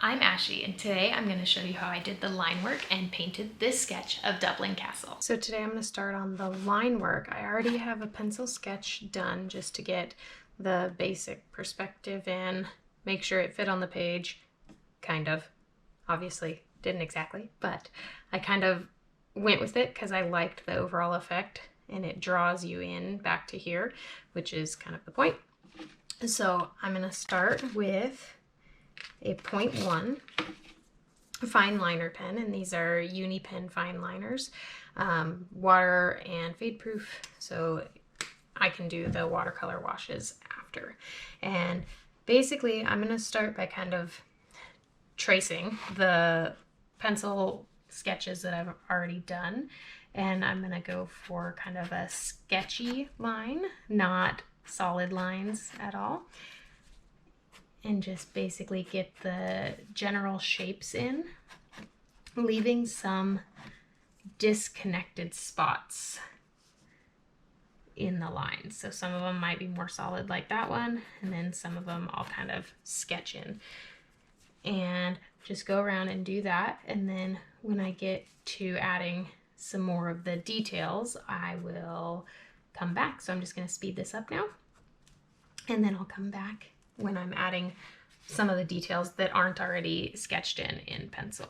I'm Ashley, and today I'm going to show you how I did the line work and painted this sketch of Dublin Castle. So today I'm going to start on the line work. I already have a pencil sketch done just to get the basic perspective in, make sure it fit on the page, kind of. Obviously, didn't exactly, but I kind of went with it because I liked the overall effect, and it draws you in back to here, which is kind of the point. So I'm going to start with a 0.1 fine liner pen, and these are uni pen fine liners, water and fade proof, so I can do the watercolor washes after. And basically I'm going to start by kind of tracing the pencil sketches that I've already done, and I'm going to go for kind of a sketchy line, not solid lines at all, and just basically get the general shapes in, leaving some disconnected spots in the lines. So some of them might be more solid like that one, and then some of them I'll kind of sketch in. And just go around and do that, and then when I get to adding some more of the details, I will come back. So I'm just going to speed this up now, and then I'll come back when I'm adding some of the details that aren't already sketched in pencil.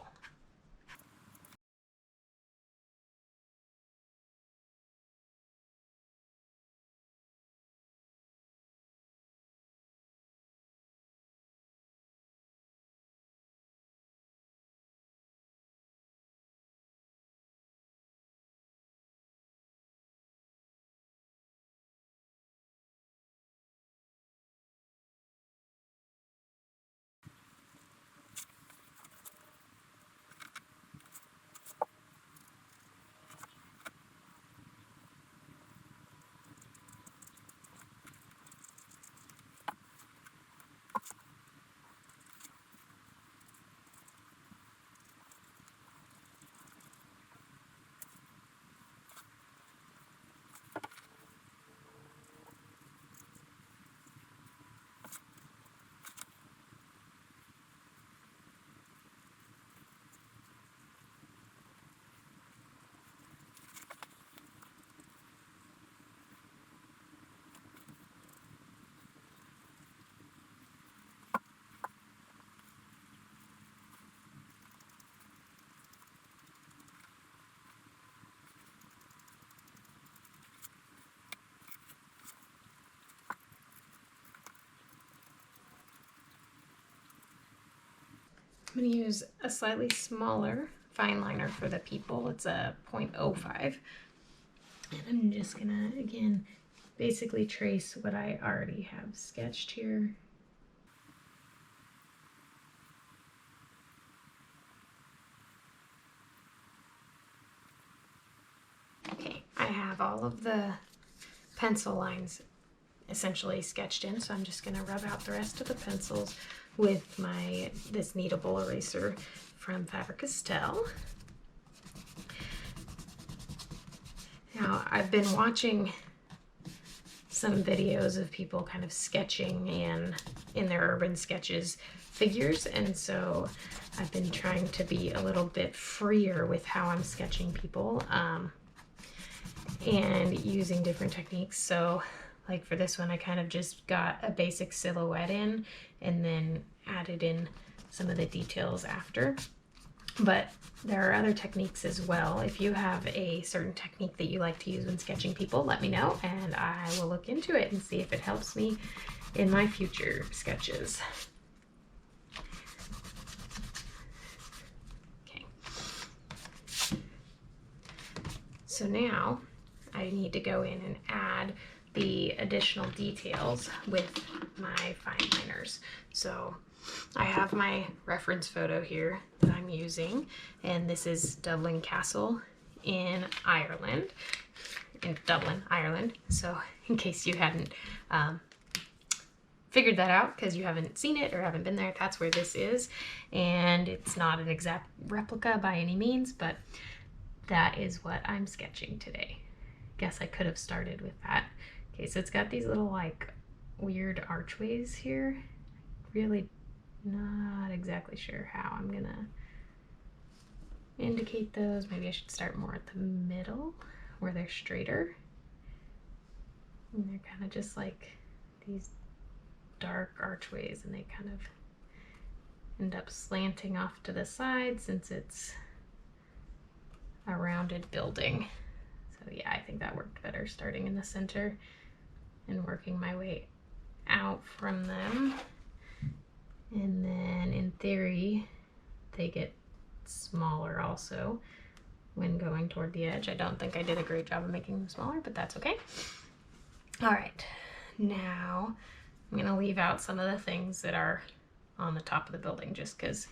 I'm going to use a slightly smaller fine liner for the people. It's a 0.05. And I'm just going to, again, basically trace what I already have sketched here. Okay, I have all of the pencil lines essentially sketched in, so I'm just going to rub out the rest of the pencils with this kneadable eraser from Faber-Castell. Now, I've been watching some videos of people kind of sketching in their urban sketches figures, and so I've been trying to be a little bit freer with how I'm sketching people and using different techniques. So like for this one, I kind of just got a basic silhouette in and then added in some of the details after. But there are other techniques as well. If you have a certain technique that you like to use when sketching people, let me know, and I will look into it and see if it helps me in my future sketches. Okay. So now I need to go in and add the additional details with my fine liners. So I have my reference photo here that I'm using, and this is Dublin Castle in Ireland, in Dublin, Ireland. So in case you hadn't figured that out because you haven't seen it or haven't been there, that's where this is. And it's not an exact replica by any means, but that is what I'm sketching today. Guess I could have started with that. Okay, so it's got these little like weird archways here. Really Not exactly sure how I'm gonna indicate those. Maybe I should start more at the middle where they're straighter. And they're kind of just like these dark archways, and they kind of end up slanting off to the side since it's a rounded building. So yeah, I think that worked better, starting in the center and working my way out from them. And then in theory, they get smaller also when going toward the edge. I don't think I did a great job of making them smaller, but that's okay. All right, now I'm gonna leave out some of the things that are on the top of the building just because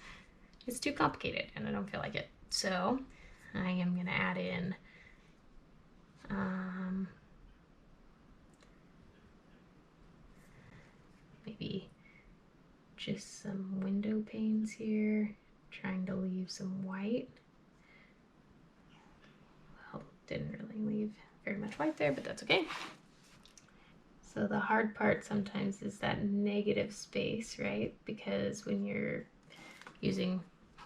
it's too complicated and I don't feel like it. So I am gonna add in maybe just some window panes here, trying to leave some white. Well, didn't really leave very much white there, but that's okay. So the hard part sometimes is that negative space, right? Because when you're using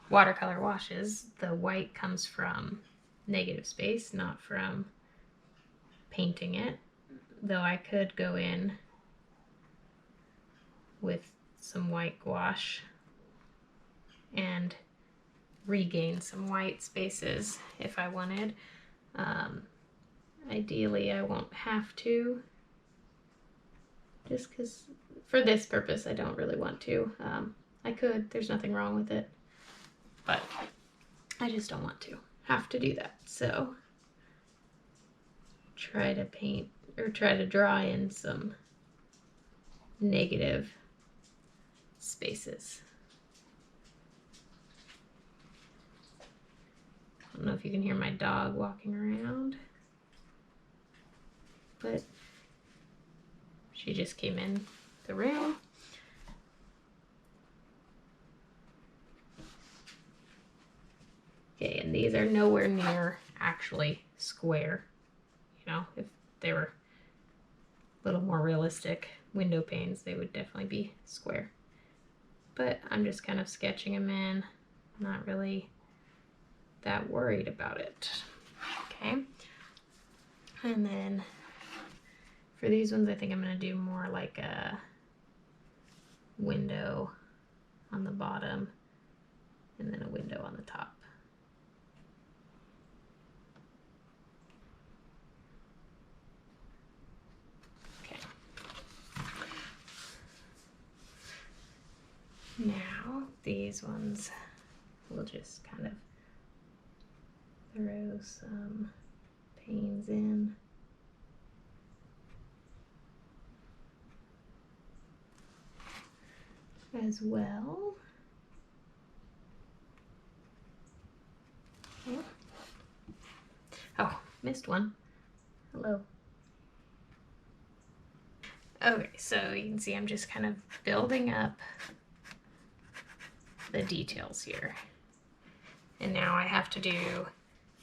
watercolor washes, the white comes from negative space, not from painting it. Though I could go in with some white gouache and regain some white spaces if I wanted. Ideally, I won't have to, just because for this purpose I don't really want to. I could, there's nothing wrong with it, but I just don't want to have to do that. So try to paint or try to draw in some negative spaces. I don't know if you can hear my dog walking around, but she just came in the room. Okay, and these are nowhere near actually square. You know, if they were a little more realistic window panes, they would definitely be square. But I'm just kind of sketching them in, not really that worried about it. Okay, and then for these ones, I think I'm gonna do more like a window on the bottom and then a window on the top. Okay. Now these ones, we'll just kind of throw some panes in. As well. Okay. Oh, missed one. Hello. Okay, so you can see I'm just kind of building up the details here. And now I have to do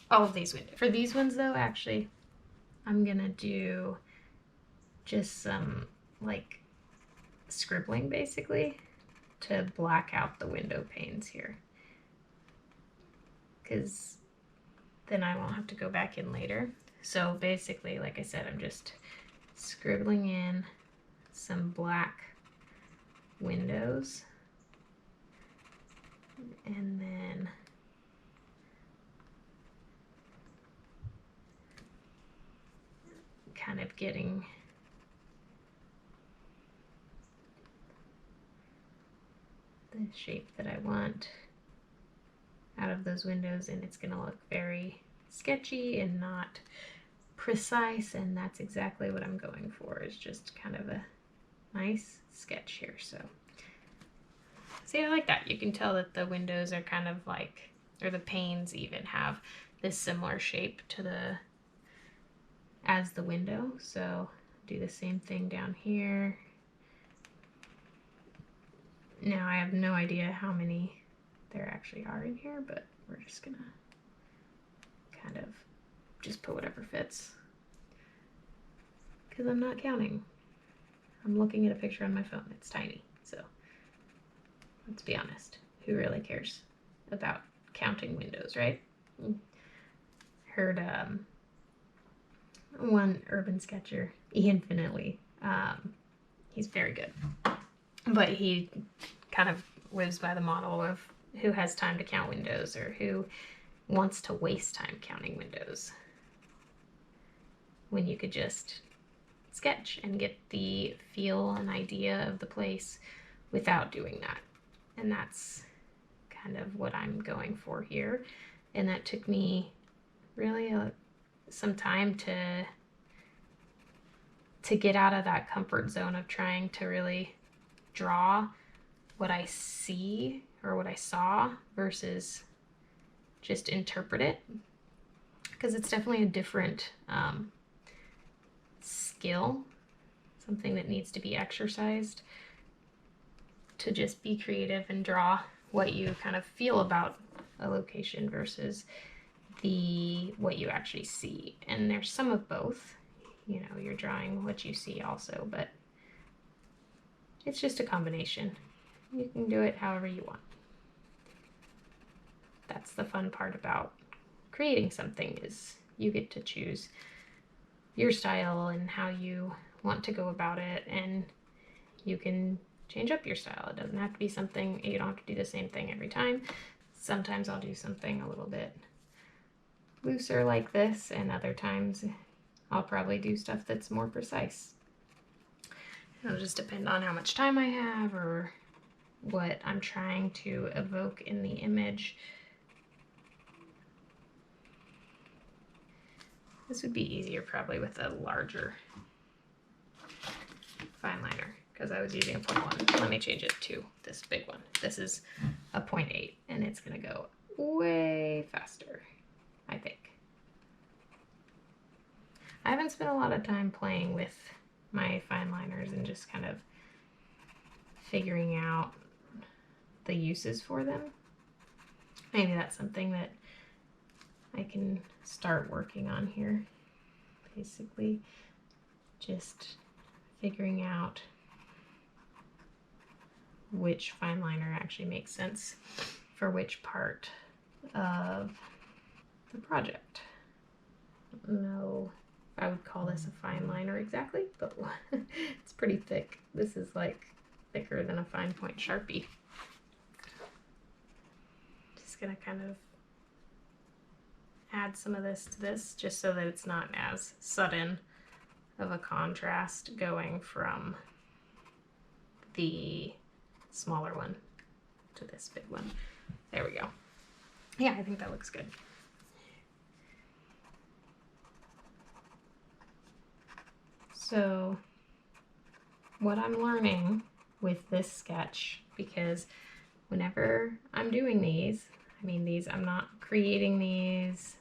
all of these windows. For these ones though, actually, I'm gonna do just some like scribbling basically to black out the window panes here. Because then I won't have to go back in later. So basically, like I said, I'm just scribbling in some black windows and then kind of getting the shape that I want out of those windows, and it's going to look very sketchy and not precise, and that's exactly what I'm going for, is just kind of a nice sketch here. So see, I like that. You can tell that the windows are kind of like, or the panes even have this similar shape to the as the window. So do the same thing down here. Now I have no idea how many there actually are in here, but we're just gonna kind of just put whatever fits, because I'm not counting. I'm looking at a picture on my phone. It's tiny, so let's be honest. Who really cares about counting windows, right? Heard one urban sketcher, Ian Finley. He's very good, but he kind of lives by the model of who has time to count windows or who wants to waste time counting windows when you could just sketch and get the feel and idea of the place without doing that. And that's kind of what I'm going for here. And that took me really some time to get out of that comfort zone of trying to really draw what I see or what I saw versus just interpret it, because it's definitely a different skill, something that needs to be exercised, to just be creative and draw what you kind of feel about a location versus what you actually see. And there's some of both, you know, you're drawing what you see also, but it's just a combination. You can do it however you want. That's the fun part about creating something, is you get to choose your style and how you want to go about it, and you can change up your style. It doesn't have to be something, you don't have to do the same thing every time. Sometimes I'll do something a little bit looser like this, and other times I'll probably do stuff that's more precise. It'll just depend on how much time I have or what I'm trying to evoke in the image. This would be easier probably with a larger fine liner, because I was using a 0.1. Let me change it to this big one. This is a 0.8, and it's gonna go way faster, I think. I haven't spent a lot of time playing with my fine liners and just kind of figuring out the uses for them. Maybe that's something that I can start working on here. Basically, just figuring out which fine liner actually makes sense for which part of the project. I don't know if I would call this a fine liner exactly, but it's pretty thick. This is like thicker than a fine point Sharpie. Just gonna kind of add some of this to this just so that it's not as sudden of a contrast going from the smaller one to this big one. There we go. Yeah, I think that looks good. So what I'm learning with this sketch, because whenever I'm doing these, I mean, I'm not creating these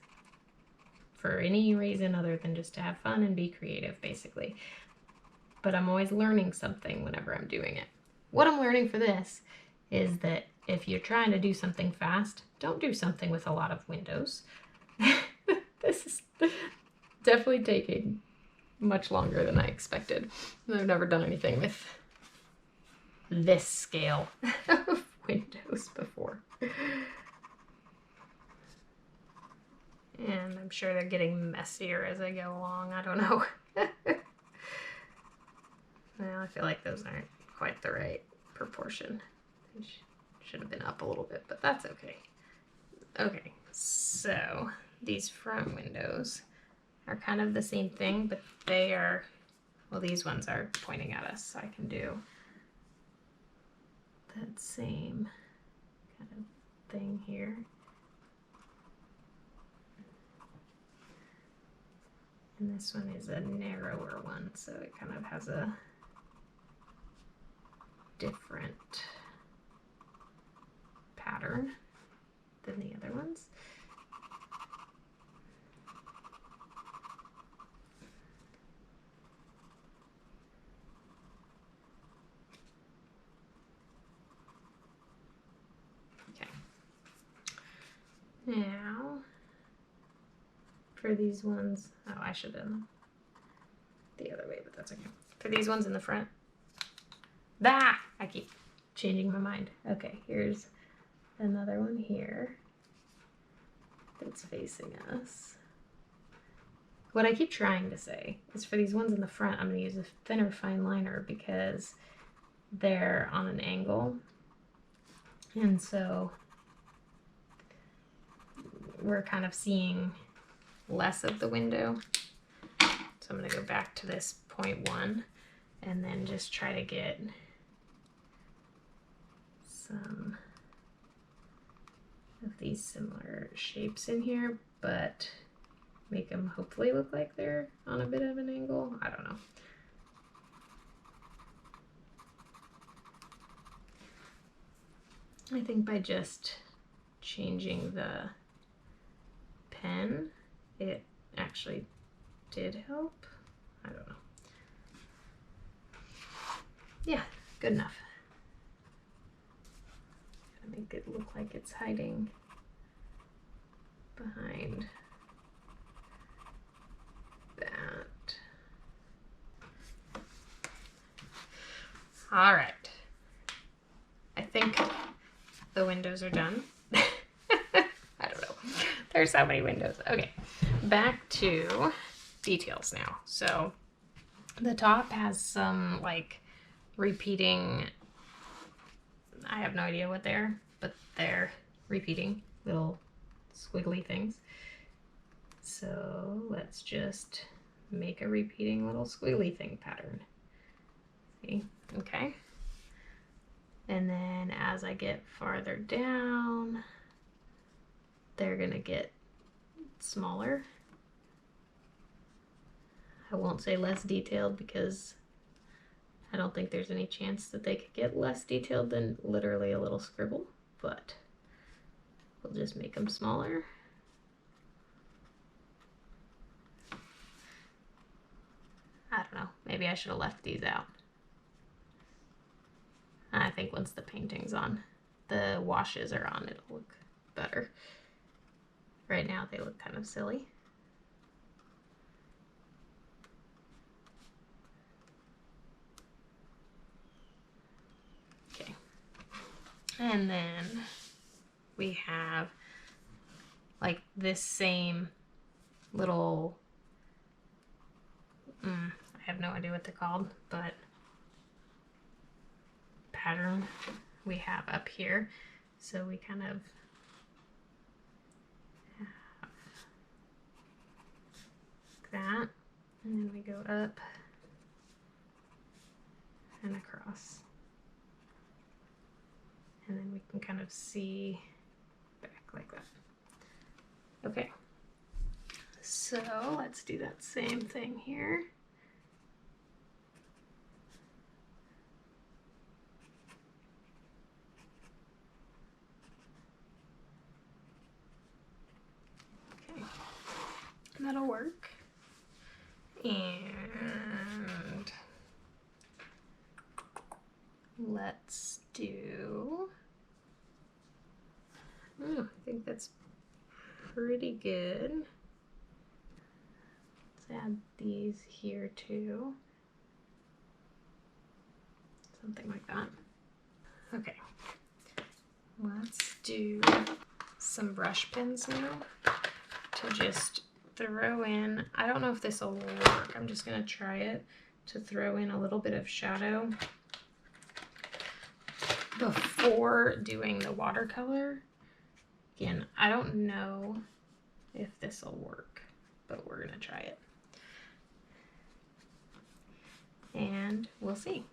for any reason other than just to have fun and be creative, basically. But I'm always learning something whenever I'm doing it. What I'm learning for this is that if you're trying to do something fast, don't do something with a lot of windows. This is definitely taking much longer than I expected. I've never done anything with this scale of windows before. And I'm sure they're getting messier as I go along. I don't know. Well, I feel like those aren't quite the right proportion. They should have been up a little bit, but that's okay. Okay, so these front windows are kind of the same thing, but they are, well, these ones are pointing at us, so I can do that same kind of thing here. And this one is a narrower one, so it kind of has a different pattern than the other ones. Okay. Now, for these ones, oh, I should have done the other way, but that's okay. For these ones in the front, I keep changing my mind. Okay, here's another one here that's facing us. What I keep trying to say is for these ones in the front, I'm going to use a thinner fine liner because they're on an angle. And so we're kind of seeing less of the window. So I'm going to go back to this 0.1 and then just try to get some of these similar shapes in here, but make them hopefully look like they're on a bit of an angle. I don't know. I think by just changing the pen, it actually did help. I don't know. Yeah, good enough. Gotta make it look like it's hiding behind that. All right. I think the windows are done. I don't know. There's so many windows. Okay, back to details now. So the top has some like repeating, I have no idea what they're, but they're repeating little squiggly things. So let's just make a repeating little squiggly thing pattern. See? Okay. And then as I get farther down, they're gonna get smaller. I won't say less detailed because I don't think there's any chance that they could get less detailed than literally a little scribble, but we'll just make them smaller. I don't know, maybe I should have left these out. I think once the painting's on, the washes are on, it'll look better. Right now they look kind of silly. Okay. And then we have like this same little, I have no idea what they're called, but pattern we have up here. So we kind of have that, and then we go up and across. And then we can kind of see back like that. Okay, so let's do that same thing here. Okay, that'll work. And let's do, I think that's pretty good. Let's add these here too. Something like that. Okay, let's do some brush pens now to just throw in, I don't know if this will work, I'm just gonna try it, to throw in a little bit of shadow before doing the watercolor. Again, I don't know if this will work, but we're gonna try it. And we'll see.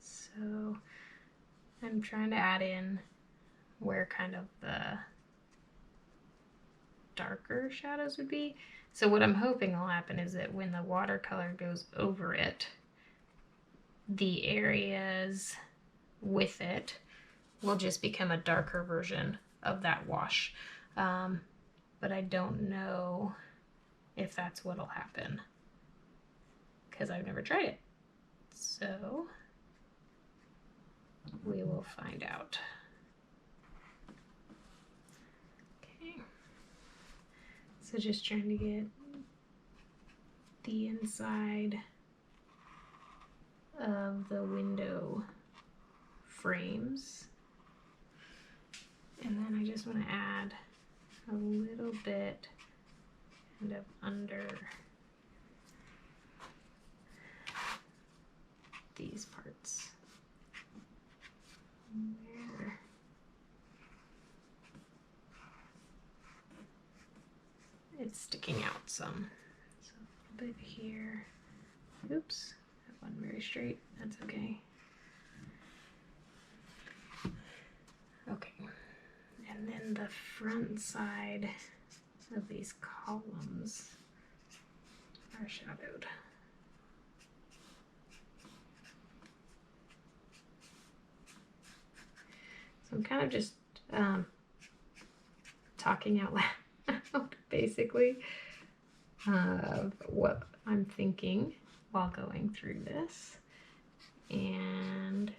So I'm trying to add in where kind of the darker shadows would be. So what I'm hoping will happen is that when the watercolor goes over it, the areas with it will just become a darker version of that wash. But I don't know if that's what'll happen because I've never tried it. So we will find out. Okay. So just trying to get the inside of the window frames. And then I just want to add a little bit kind of under these parts. Where it's sticking out some. So a little bit here. Oops, that wasn't very straight. That's okay. Okay. And then the front side of these columns are shadowed. So I'm kind of just talking out loud, basically, of what I'm thinking while going through this. And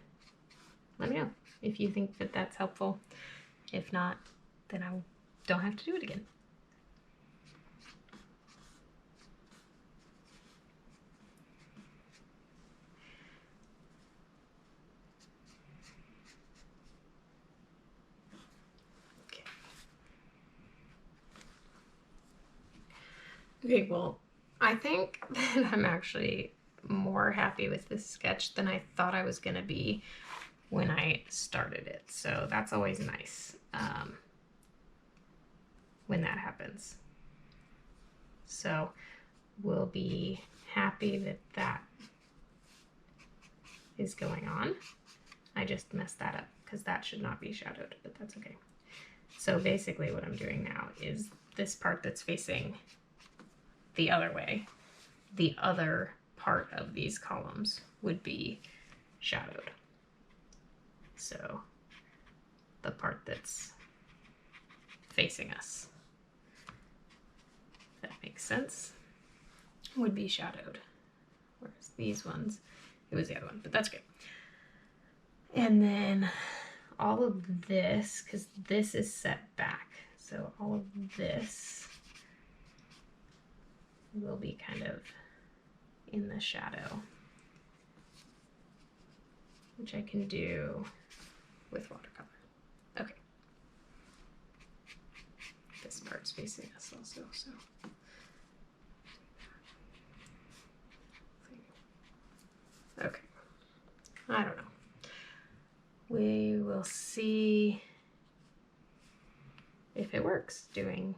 let me know if you think that that's helpful. If not, then I don't have to do it again. Okay, well, I think that I'm actually more happy with this sketch than I thought I was gonna be when I started it. So that's always nice when that happens. So we'll be happy that that is going on. I just messed that up because that should not be shadowed, but that's okay. So basically what I'm doing now is this part that's facing the other way, the other part of these columns would be shadowed. So the part that's facing us, if that makes sense, would be shadowed. Whereas these ones, it was the other one, but that's good. And then all of this, because this is set back, so all of this will be kind of in the shadow, which I can do with watercolor. Okay. This part's facing us also, so. Okay. I don't know. We will see if it works doing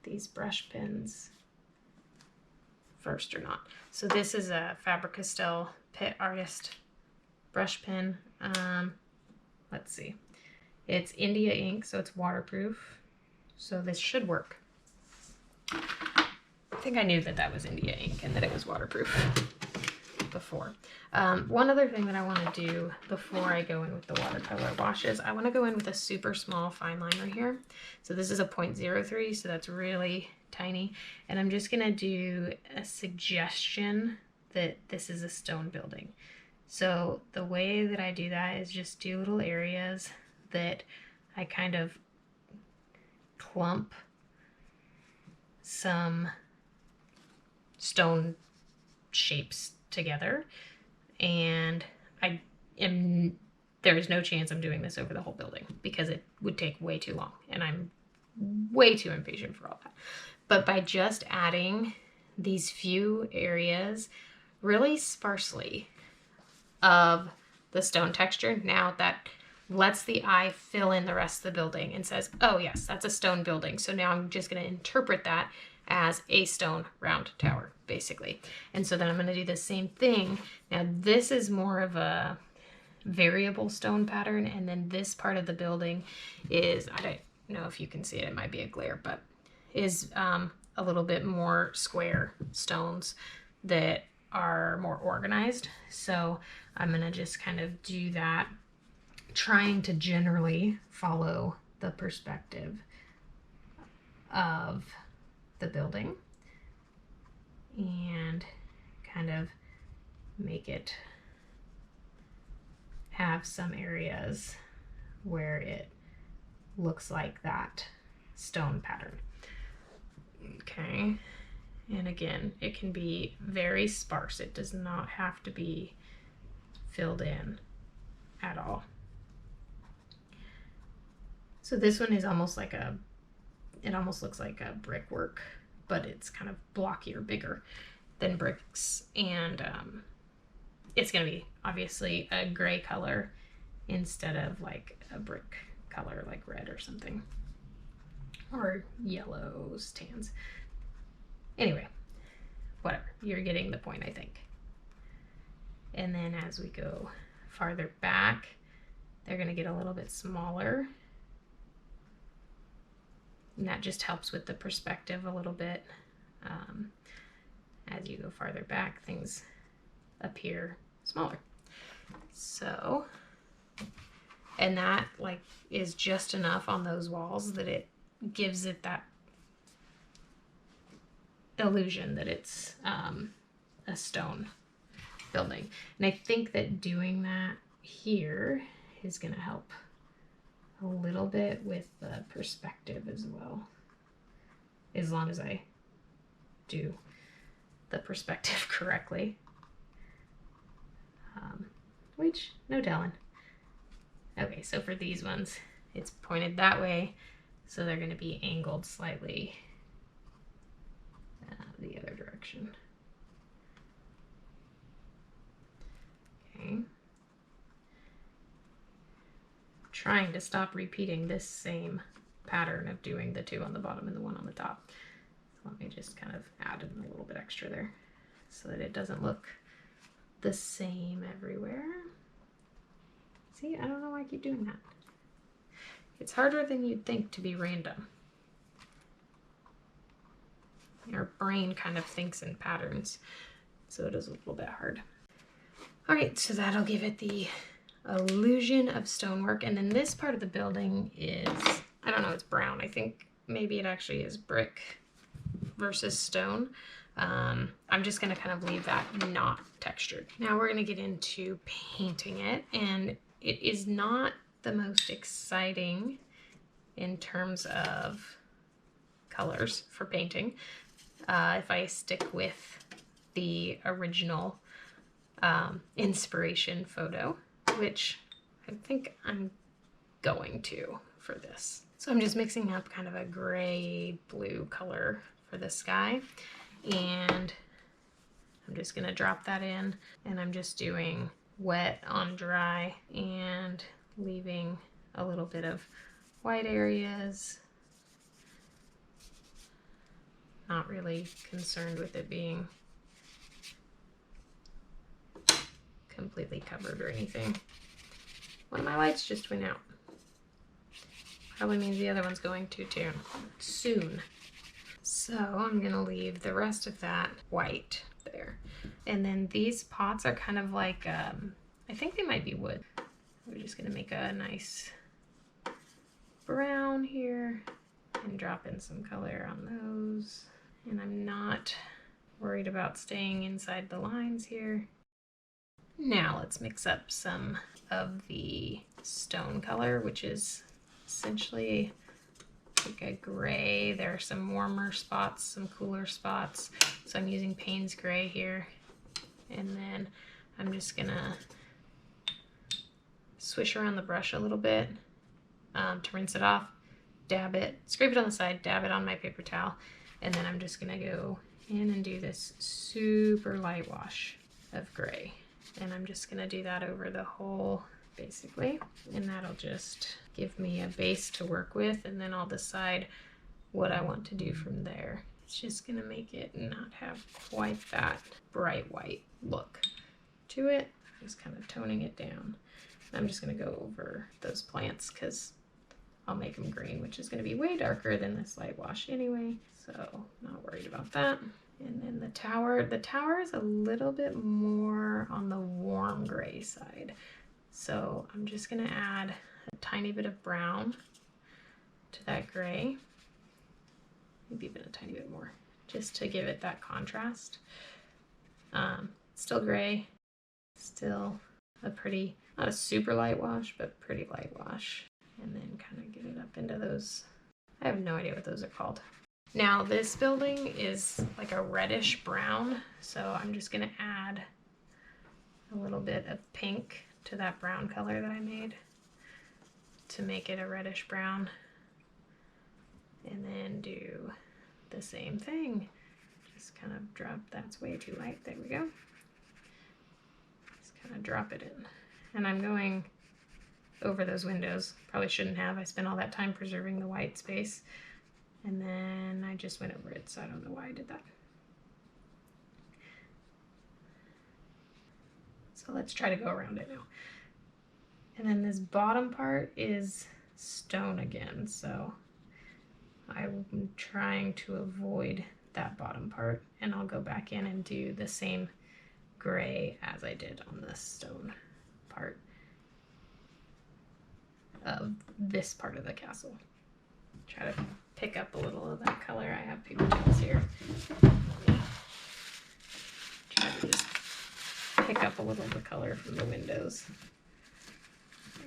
these brush pens first or not. So this is a Faber-Castell Pit Artist brush pen. Let's see. It's India ink, so it's waterproof. So this should work. I think I knew that that was India ink and that it was waterproof before. One other thing that I want to do before I go in with the watercolor washes, I want to go in with a super small fine liner here. So this is a 0.03, so that's really tiny. And I'm just going to do a suggestion that this is a stone building. So the way that I do that is just do little areas that I kind of clump some stone shapes together, and there is no chance I'm doing this over the whole building because it would take way too long and I'm way too impatient for all that. But by just adding these few areas really sparsely of the stone texture, now that lets the eye fill in the rest of the building and says, oh yes, that's a stone building. So now I'm just going to interpret that as a stone round tower, basically. And so then I'm going to do the same thing. Now this is more of a variable stone pattern, and then this part of the building is, I don't know if you can see it, it might be a glare, but is a little bit more square stones that are more organized. So I'm going to just kind of do that, trying to generally follow the perspective of the building and kind of make it have some areas where it looks like that stone pattern. Okay, and again, it can be very sparse. It does not have to be filled in at all. So this one is almost like it almost looks like a brickwork, but it's kind of blockier, bigger than bricks, and it's gonna be obviously a gray color instead of like a brick color like red or something, or yellows, tans. Anyway, whatever, you're getting the point, I think. And then as we go farther back, they're gonna get a little bit smaller, and that just helps with the perspective a little bit. As you go farther back, things appear smaller. So, and that like is just enough on those walls that it gives it that illusion that it's a stone building. And I think that doing that here is going to help a little bit with the perspective as well, as long as I do the perspective correctly, which no telling. Okay, so for these ones it's pointed that way, so they're going to be angled slightly the other direction. Okay, trying to stop repeating this same pattern of doing the two on the bottom and the one on the top. So let me just kind of add in a little bit extra there so that it doesn't look the same everywhere. See, I don't know why I keep doing that. It's harder than you'd think to be random. Our brain kind of thinks in patterns, so it is a little bit hard. All right, so that'll give it the illusion of stonework. And then this part of the building is, I don't know, it's brown. I think maybe it actually is brick versus stone. I'm just gonna kind of leave that not textured. Now we're gonna get into painting it, and it is not the most exciting in terms of colors for painting. If I stick with the original inspiration photo, which I think I'm going to for this. So I'm just mixing up kind of a gray blue color for the sky, and I'm just gonna drop that in, and I'm just doing wet on dry and leaving a little bit of white areas. Not really concerned with it being completely covered or anything. One of my lights just went out. Probably means the other one's going to too soon. So I'm gonna leave the rest of that white there. And then these pots are kind of like, I think they might be wood. We're just gonna make a nice brown here and drop in some color on those. And I'm not worried about staying inside the lines here. Now let's mix up some of the stone color, which is essentially like a gray. There are some warmer spots, some cooler spots. So I'm using Payne's gray here. And then I'm just gonna swish around the brush a little bit to rinse it off, dab it, scrape it on the side, dab it on my paper towel, and then I'm just gonna go in and do this super light wash of gray. And I'm just gonna do that over the whole, basically, and that'll just give me a base to work with, and then I'll decide what I want to do from there. It's just gonna make it not have quite that bright white look to it. Just kind of toning it down. I'm just gonna go over those plants because I'll make them green, which is gonna be way darker than this light wash anyway, so not worried about that. And then the tower is a little bit more on the warm gray side. So I'm just gonna add a tiny bit of brown to that gray, maybe even a tiny bit more, just to give it that contrast. Still gray, still a pretty, not a super light wash, but pretty light wash. And then kind of get it up into those, I have no idea what those are called. Now this building is like a reddish brown, so I'm just gonna add a little bit of pink to that brown color that I made to make it a reddish brown. And then do the same thing. Just kind of drop, that's way too light, there we go. Just kind of drop it in. And I'm going over those windows. Probably shouldn't have, I spent all that time preserving the white space. And then I just went over it, so I don't know why I did that. So let's try to go around it now. And then this bottom part is stone again, so I'm trying to avoid that bottom part, and I'll go back in and do the same gray as I did on the stone part of this part of the castle. Try to pick up a little of that color. I have paper towels here. Try to just pick up a little of the color from the windows.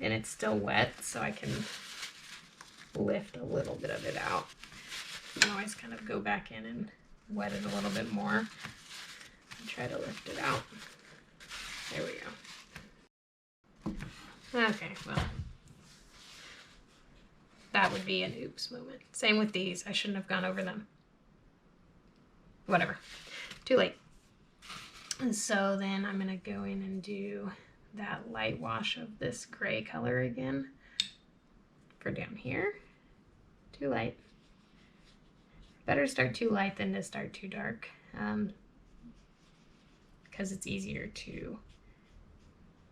And it's still wet, so I can lift a little bit of it out. I always kind of go back in and wet it a little bit more and try to lift it out. There we go. Okay, well, that would be an oops moment. Same with these. I shouldn't have gone over them. Whatever. Too late. And so then I'm going to go in and do that light wash of this gray color again for down here. Too light. Better start too light than to start too dark, because it's easier to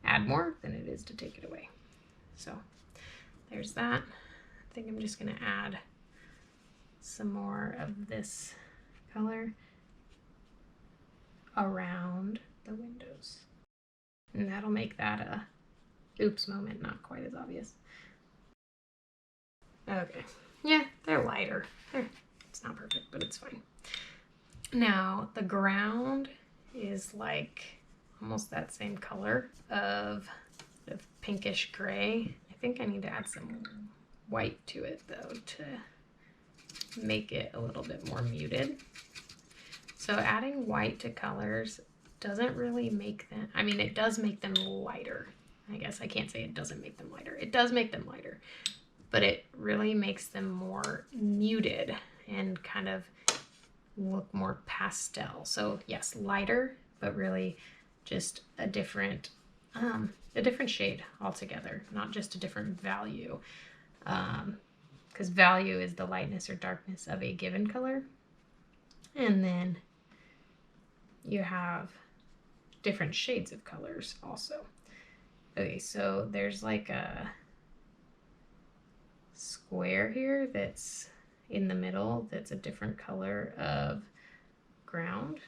add more than it is to take it away. So there's that. I think I'm just going to add some more of this color around the windows. And that'll make that a oops moment, not quite as obvious. Okay, yeah, they're lighter. It's not perfect, but it's fine. Now, the ground is like almost that same color of pinkish gray. I think I need to add some white to it though to make it a little bit more muted. So adding white to colors doesn't really make them, I mean, it does make them lighter. I guess I can't say it doesn't make them lighter. It does make them lighter, but it really makes them more muted and kind of look more pastel. So yes, lighter, but really just a different shade altogether, not just a different value. Because value is the lightness or darkness of a given color. And then you have different shades of colors also. Okay, so there's like a square here that's in the middle that's a different color of ground.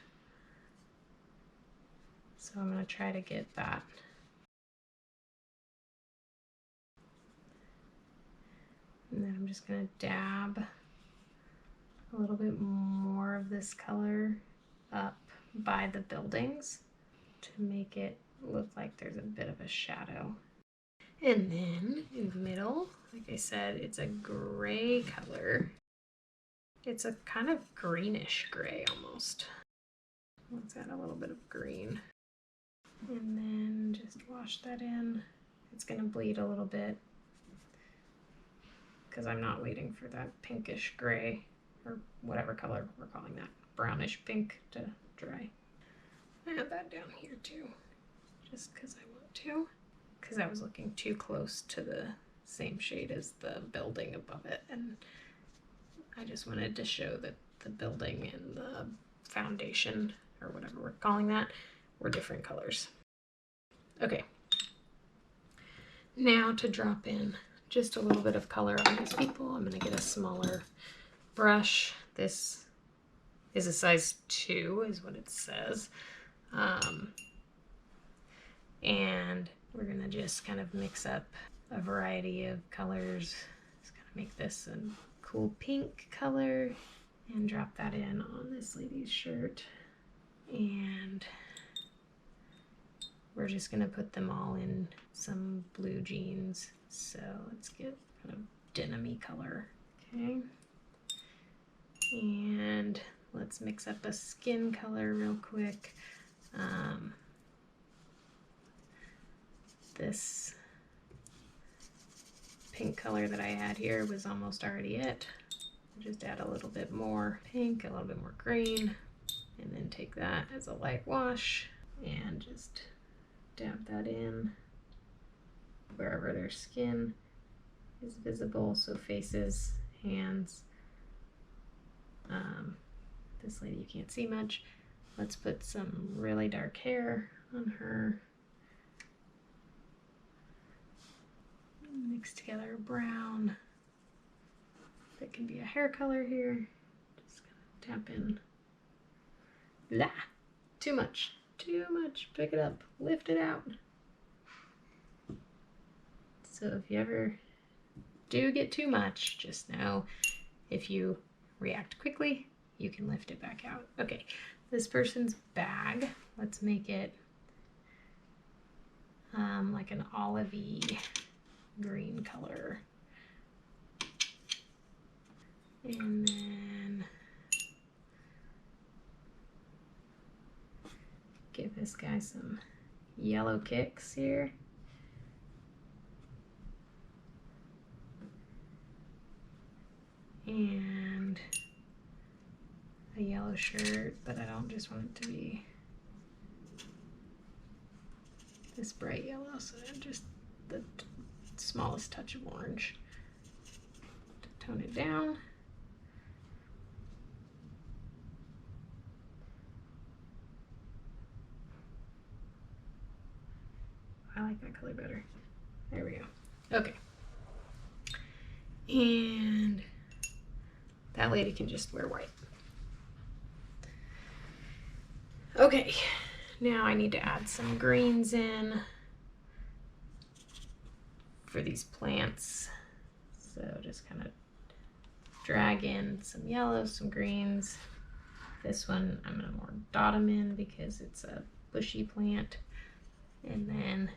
So I'm going to try to get that. And then I'm just going to dab a little bit more of this color up by the buildings to make it look like there's a bit of a shadow. And then in the middle, like I said, it's a gray color. It's a kind of greenish gray almost. Let's add a little bit of green. And then just wash that in. It's going to bleed a little bit because I'm not waiting for that pinkish gray or whatever color we're calling that, brownish pink, to dry. I have that down here too, just because I want to, because I was looking too close to the same shade as the building above it, and I just wanted to show that the building and the foundation, or whatever we're calling that, were different colors. Okay, now to drop in just a little bit of color on these people, I'm going to get a smaller brush. This is a size 2 is what it says. And we're going to just kind of mix up a variety of colors. Just kind of make this a cool pink color and drop that in on this lady's shirt. And we're just going to put them all in some blue jeans. So let's get kind of denim-y color. Okay. And let's mix up a skin color real quick. this pink color that I had here was almost already it. I'll just add a little bit more pink, a little bit more green, and then take that as a light wash and just dab that in wherever their skin is visible, so faces, hands. This lady you can't see much. Let's put some really dark hair on her. Mix together brown. That can be a hair color here. Just gonna tap in. Blah! Too much. Too much. Pick it up. Lift it out. So if you ever do get too much, just know if you react quickly, you can lift it back out. Okay, this person's bag, let's make it like an olivey green color. And then give this guy some yellow kicks here. And a yellow shirt, but I don't just want it to be this bright yellow, so just the smallest touch of orange to tone it down. I like that color better. There we go. Okay. And that lady can just wear white. Okay, now I need to add some greens in for these plants. So just kind of drag in some yellows, some greens. This one I'm gonna more dot them in because it's a bushy plant. And then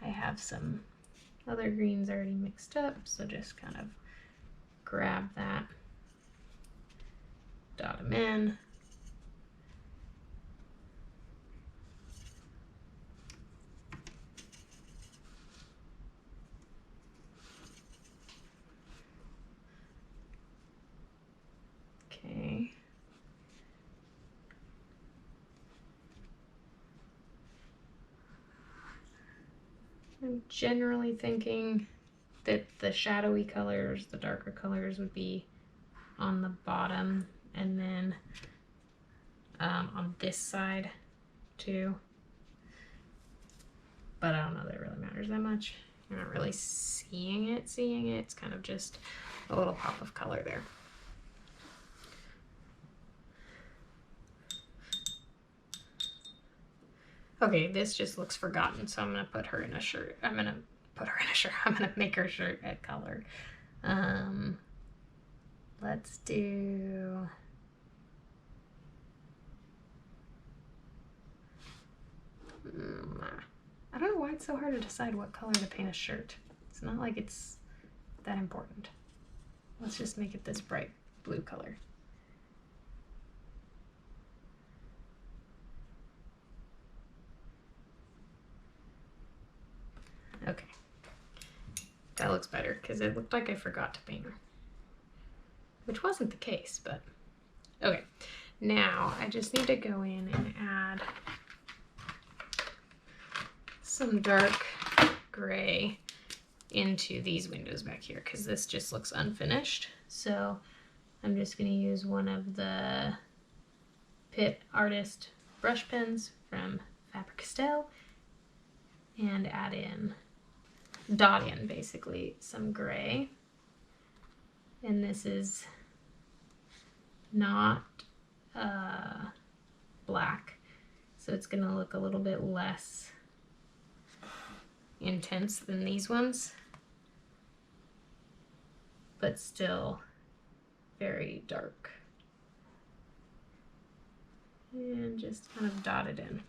I have some other greens already mixed up, so just kind of grab that, dot them in. Okay. I'm generally thinking that the shadowy colors, the darker colors would be on the bottom, and then on this side too. But I don't know that it really matters that much. You're not really seeing it. It's kind of just a little pop of color there. Okay, this just looks forgotten, so I'm gonna put her in a shirt. I'm gonna make her shirt a color. Let's do, I don't know why it's so hard to decide what color to paint a shirt. It's not like it's that important. Let's just make it this bright blue color. Okay, that looks better because it looked like I forgot to paint her, which wasn't the case, but okay. Now I just need to go in and add some dark gray into these windows back here because this just looks unfinished. So I'm just going to use one of the Pitt Artist brush pens from Faber-Castell and add in, dot in basically some gray. And this is not black, so it's going to look a little bit less intense than these ones, but still very dark. And just kind of dot it in.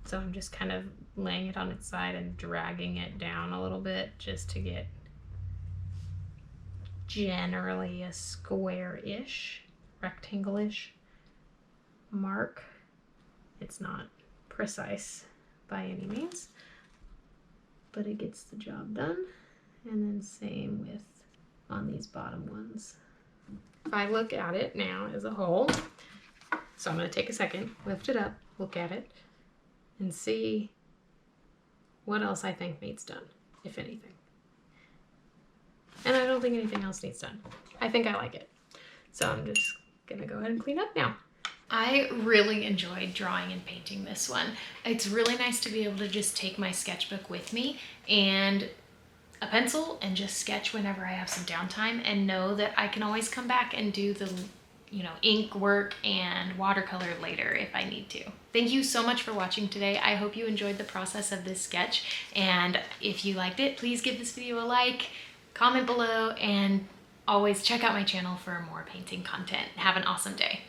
So I'm just kind of laying it on its side and dragging it down a little bit just to get generally a square-ish, rectangle-ish mark. It's not precise by any means, but it gets the job done. And then same with on these bottom ones. If I look at it now as a whole, so I'm going to take a second, lift it up, look at it, and see what else I think needs done, if anything. And I don't think anything else needs done. I think I like it. So I'm just gonna go ahead and clean up now. I really enjoyed drawing and painting this one. It's really nice to be able to just take my sketchbook with me and a pencil and just sketch whenever I have some downtime, and know that I can always come back and do the ink work and watercolor later if I need to. Thank you so much for watching today. I hope you enjoyed the process of this sketch, and if you liked it, please give this video a like, comment below, and always check out my channel for more painting content. Have an awesome day.